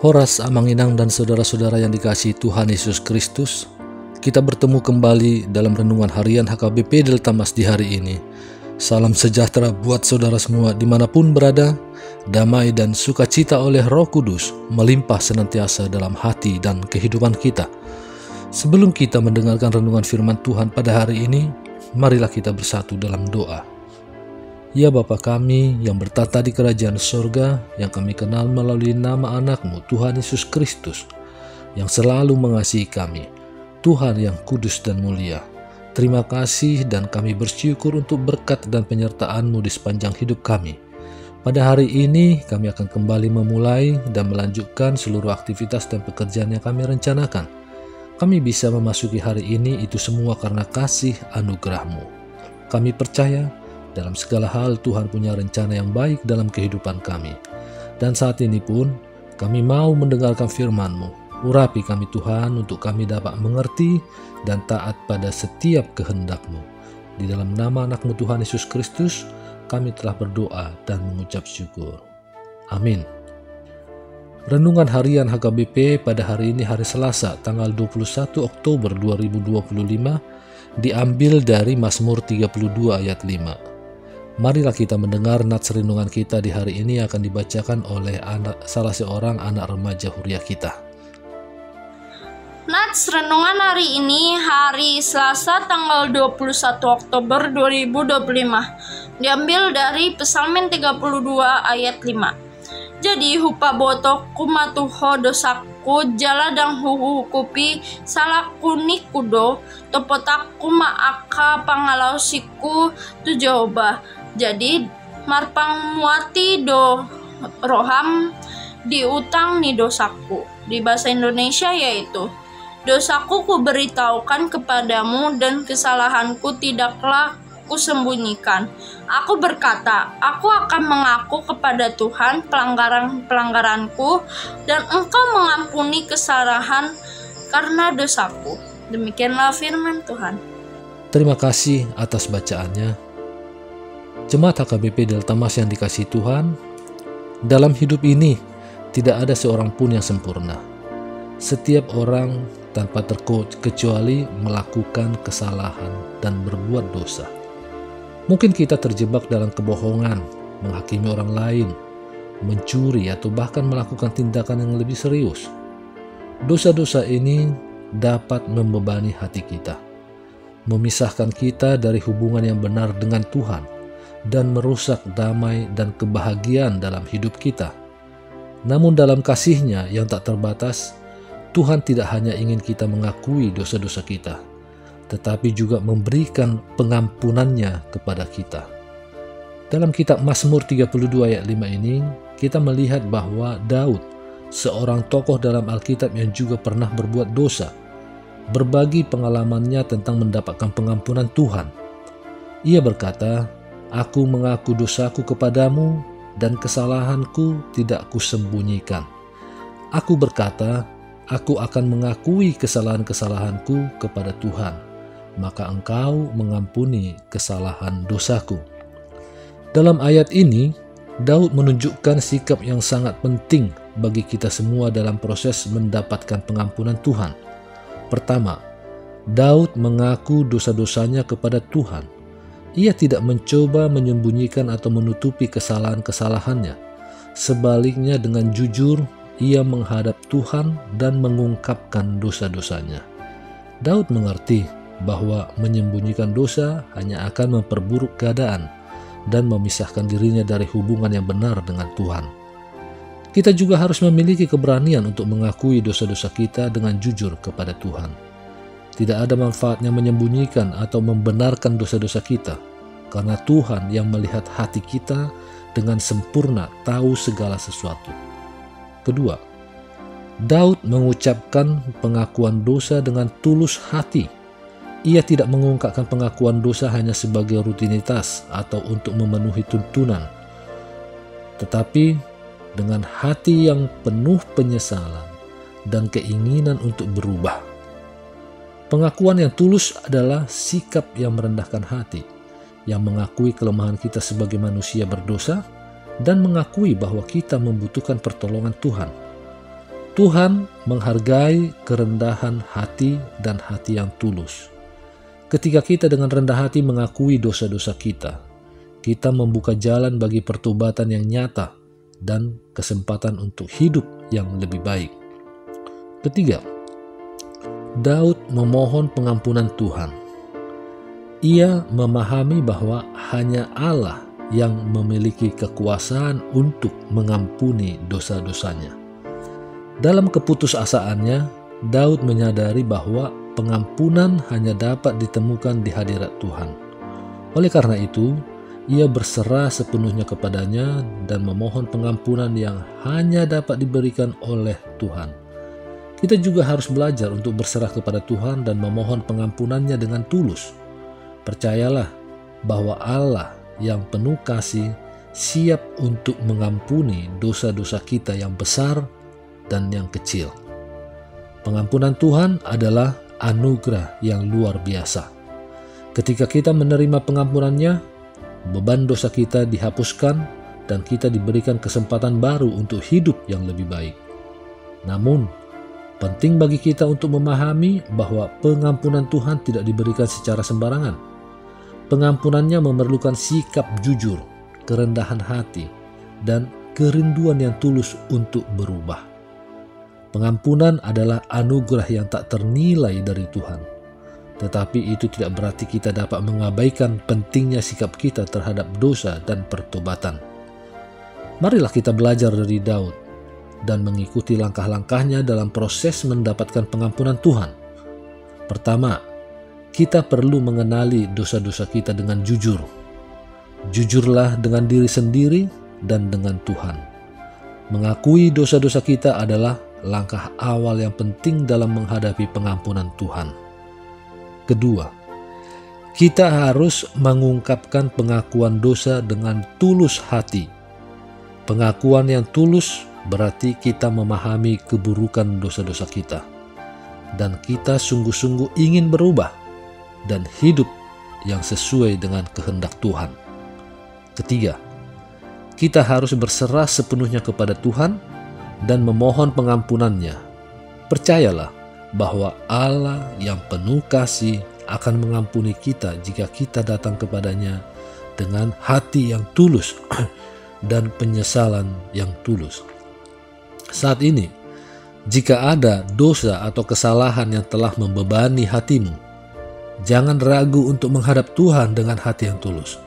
Horas, Amanginang, dan saudara-saudara yang dikasihi Tuhan Yesus Kristus, kita bertemu kembali dalam renungan harian HKBP Delta Mas di hari ini. Salam sejahtera buat saudara semua dimanapun berada, damai dan sukacita oleh Roh Kudus melimpah senantiasa dalam hati dan kehidupan kita. Sebelum kita mendengarkan renungan firman Tuhan pada hari ini, marilah kita bersatu dalam doa. Ya Bapa kami yang bertata di kerajaan sorga, yang kami kenal melalui nama anak-Mu Tuhan Yesus Kristus, yang selalu mengasihi kami, Tuhan yang kudus dan mulia. Terima kasih dan kami bersyukur untuk berkat dan penyertaan-Mu di sepanjang hidup kami. Pada hari ini kami akan kembali memulai dan melanjutkan seluruh aktivitas dan pekerjaan yang kami rencanakan. Kami bisa memasuki hari ini itu semua karena kasih anugerah-Mu. Kami percaya dalam segala hal Tuhan punya rencana yang baik dalam kehidupan kami. Dan saat ini pun kami mau mendengarkan firman-Mu. Urapi kami Tuhan untuk kami dapat mengerti dan taat pada setiap kehendak-Mu. Di dalam nama anak-Mu Tuhan Yesus Kristus kami telah berdoa dan mengucap syukur. Amin. Renungan harian HKBP pada hari ini hari Selasa tanggal 21 Oktober 2025 diambil dari Mazmur 32 ayat 5. Marilah kita mendengar nats renungan kita di hari ini akan dibacakan oleh salah seorang anak remaja Huria kita. Nats renungan hari ini hari Selasa tanggal 21 Oktober 2025 diambil dari Psalmin 32 ayat 5. Jadi hupa botok kumatuho dosaku jala dang hukupi salaku nikudo topotaku maaka pangalausiku tu Jehovah. Jadi marpang muati do roham diutang ni dosaku. Di bahasa Indonesia yaitu, dosaku ku beritahukan kepadamu dan kesalahanku tidaklah kusembunyikan. Aku berkata, aku akan mengaku kepada Tuhan pelanggaran-pelanggaranku dan Engkau mengampuni kesalahan karena dosaku. Demikianlah firman Tuhan. Terima kasih atas bacaannya. Jemaat HKBP Delta Mas yang dikasihi Tuhan, dalam hidup ini tidak ada seorang pun yang sempurna. Setiap orang tanpa terkecuali melakukan kesalahan dan berbuat dosa. Mungkin kita terjebak dalam kebohongan, menghakimi orang lain, mencuri atau bahkan melakukan tindakan yang lebih serius. Dosa-dosa ini dapat membebani hati kita, memisahkan kita dari hubungan yang benar dengan Tuhan, dan merusak damai dan kebahagiaan dalam hidup kita. Namun dalam kasih-Nya yang tak terbatas, Tuhan tidak hanya ingin kita mengakui dosa-dosa kita, tetapi juga memberikan pengampunan-Nya kepada kita. Dalam kitab Mazmur 32 ayat 5 ini, kita melihat bahwa Daud, seorang tokoh dalam Alkitab yang juga pernah berbuat dosa, berbagi pengalamannya tentang mendapatkan pengampunan Tuhan. Ia berkata, "Aku mengaku dosaku kepadamu dan kesalahanku tidak kusembunyikan. Aku berkata, aku akan mengakui kesalahan-kesalahanku kepada Tuhan, maka Engkau mengampuni kesalahan dosaku." Dalam ayat ini, Daud menunjukkan sikap yang sangat penting bagi kita semua dalam proses mendapatkan pengampunan Tuhan. Pertama, Daud mengaku dosa-dosanya kepada Tuhan. Ia tidak mencoba menyembunyikan atau menutupi kesalahan-kesalahannya. Sebaliknya dengan jujur, ia menghadap Tuhan dan mengungkapkan dosa-dosanya. Daud mengerti bahwa menyembunyikan dosa hanya akan memperburuk keadaan dan memisahkan dirinya dari hubungan yang benar dengan Tuhan. Kita juga harus memiliki keberanian untuk mengakui dosa-dosa kita dengan jujur kepada Tuhan. Tidak ada manfaatnya menyembunyikan atau membenarkan dosa-dosa kita, karena Tuhan yang melihat hati kita dengan sempurna tahu segala sesuatu. Kedua, Daud mengucapkan pengakuan dosa dengan tulus hati. Ia tidak mengungkapkan pengakuan dosa hanya sebagai rutinitas atau untuk memenuhi tuntunan, tetapi dengan hati yang penuh penyesalan dan keinginan untuk berubah. Pengakuan yang tulus adalah sikap yang merendahkan hati, yang mengakui kelemahan kita sebagai manusia berdosa dan mengakui bahwa kita membutuhkan pertolongan Tuhan. Tuhan menghargai kerendahan hati dan hati yang tulus. Ketika kita dengan rendah hati mengakui dosa-dosa kita membuka jalan bagi pertobatan yang nyata dan kesempatan untuk hidup yang lebih baik. Ketiga, Daud memohon pengampunan Tuhan. Ia memahami bahwa hanya Allah yang memiliki kekuasaan untuk mengampuni dosa-dosanya. Dalam keputusasaannya, Daud menyadari bahwa pengampunan hanya dapat ditemukan di hadirat Tuhan. Oleh karena itu, ia berserah sepenuhnya kepadanya dan memohon pengampunan yang hanya dapat diberikan oleh Tuhan. Kita juga harus belajar untuk berserah kepada Tuhan dan memohon pengampunannya dengan tulus. Percayalah bahwa Allah yang penuh kasih siap untuk mengampuni dosa-dosa kita yang besar dan yang kecil. Pengampunan Tuhan adalah anugerah yang luar biasa. Ketika kita menerima pengampunannya, beban dosa kita dihapuskan dan kita diberikan kesempatan baru untuk hidup yang lebih baik. Namun, penting bagi kita untuk memahami bahwa pengampunan Tuhan tidak diberikan secara sembarangan. Pengampunannya memerlukan sikap jujur, kerendahan hati, dan kerinduan yang tulus untuk berubah. Pengampunan adalah anugerah yang tak ternilai dari Tuhan. Tetapi itu tidak berarti kita dapat mengabaikan pentingnya sikap kita terhadap dosa dan pertobatan. Marilah kita belajar dari Daud dan mengikuti langkah-langkahnya dalam proses mendapatkan pengampunan Tuhan. Pertama, kita perlu mengenali dosa-dosa kita dengan jujur. Jujurlah dengan diri sendiri dan dengan Tuhan. Mengakui dosa-dosa kita adalah langkah awal yang penting dalam menghadapi pengampunan Tuhan. Kedua, kita harus mengungkapkan pengakuan dosa dengan tulus hati. Pengakuan yang tulus berarti kita memahami keburukan dosa-dosa kita, dan kita sungguh-sungguh ingin berubah dan hidup yang sesuai dengan kehendak Tuhan. Ketiga, kita harus berserah sepenuhnya kepada Tuhan dan memohon pengampunannya. Percayalah bahwa Allah yang penuh kasih akan mengampuni kita jika kita datang kepadanya dengan hati yang tulus dan penyesalan yang tulus. Saat ini, jika ada dosa atau kesalahan yang telah membebani hatimu, jangan ragu untuk menghadap Tuhan dengan hati yang tulus.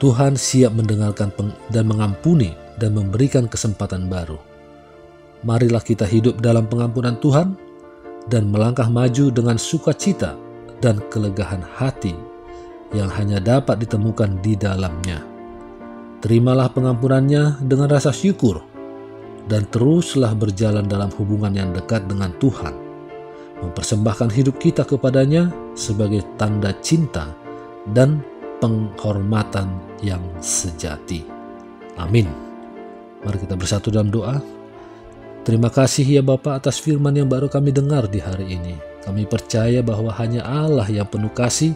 Tuhan siap mendengarkan dan mengampuni dan memberikan kesempatan baru. Marilah kita hidup dalam pengampunan Tuhan dan melangkah maju dengan sukacita dan kelegaan hati yang hanya dapat ditemukan di dalamnya. Terimalah pengampunannya dengan rasa syukur dan teruslah berjalan dalam hubungan yang dekat dengan Tuhan. Mempersembahkan hidup kita kepadanya sebagai tanda cinta dan penghormatan yang sejati. Amin. Mari kita bersatu dalam doa. Terima kasih ya Bapa atas firman yang baru kami dengar di hari ini. Kami percaya bahwa hanya Allah yang penuh kasih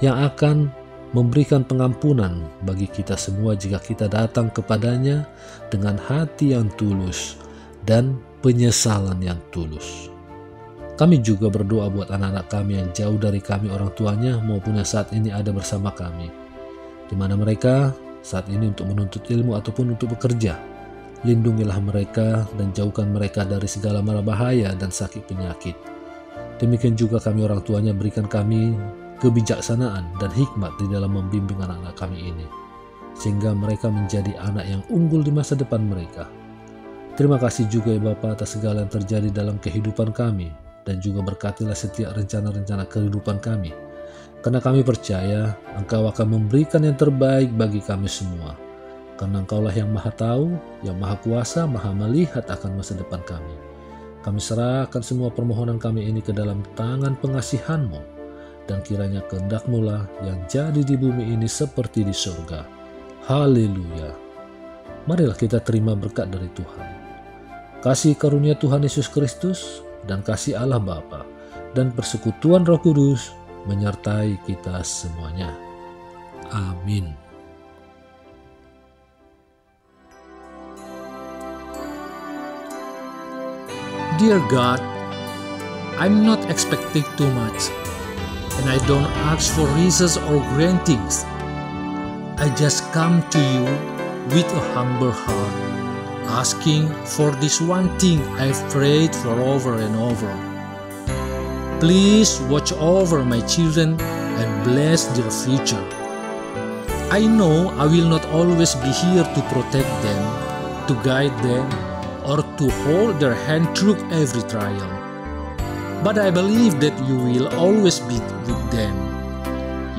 yang akan memberikan pengampunan bagi kita semua jika kita datang kepadanya dengan hati yang tulus dan penyesalan yang tulus. Kami juga berdoa buat anak-anak kami yang jauh dari kami orang tuanya maupun yang saat ini ada bersama kami, di mana mereka saat ini untuk menuntut ilmu ataupun untuk bekerja. Lindungilah mereka dan jauhkan mereka dari segala mara bahaya dan sakit penyakit. Demikian juga kami orang tuanya, berikan kami kebijaksanaan dan hikmat di dalam membimbing anak-anak kami ini, sehingga mereka menjadi anak yang unggul di masa depan mereka. Terima kasih juga ya Bapa atas segala yang terjadi dalam kehidupan kami, dan juga berkatilah setiap rencana-rencana kehidupan kami, karena kami percaya Engkau akan memberikan yang terbaik bagi kami semua. Karena Engkaulah yang maha tahu, yang maha kuasa, maha melihat akan masa depan kami. Kami serahkan semua permohonan kami ini ke dalam tangan pengasihan-Mu, dan kiranya kehendak-Mu lah yang jadi di bumi ini seperti di surga. Haleluya. Marilah kita terima berkat dari Tuhan. Kasih karunia Tuhan Yesus Kristus dan kasih Allah Bapa dan persekutuan Roh Kudus menyertai kita semuanya. Amin. Dear God, I'm not expecting too much, and I don't ask for riches or grantings. I just come to you with a humble heart, asking for this one thing I've prayed for over and over. Please watch over my children and bless their future. I know I will not always be here to protect them, to guide them, or to hold their hand through every trial. But I believe that you will always be with them.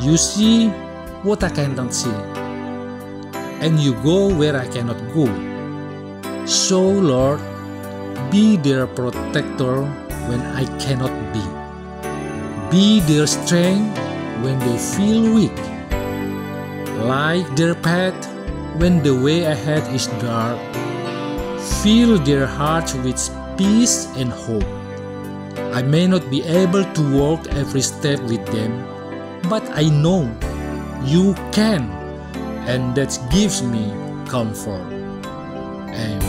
You see what I cannot see, and you go where I cannot go. So Lord, be their protector when I cannot be. Be their strength when they feel weak. Light their path when the way ahead is dark. Fill their hearts with peace and hope. I may not be able to walk every step with them, but I know you can, and that gives me comfort. Amen.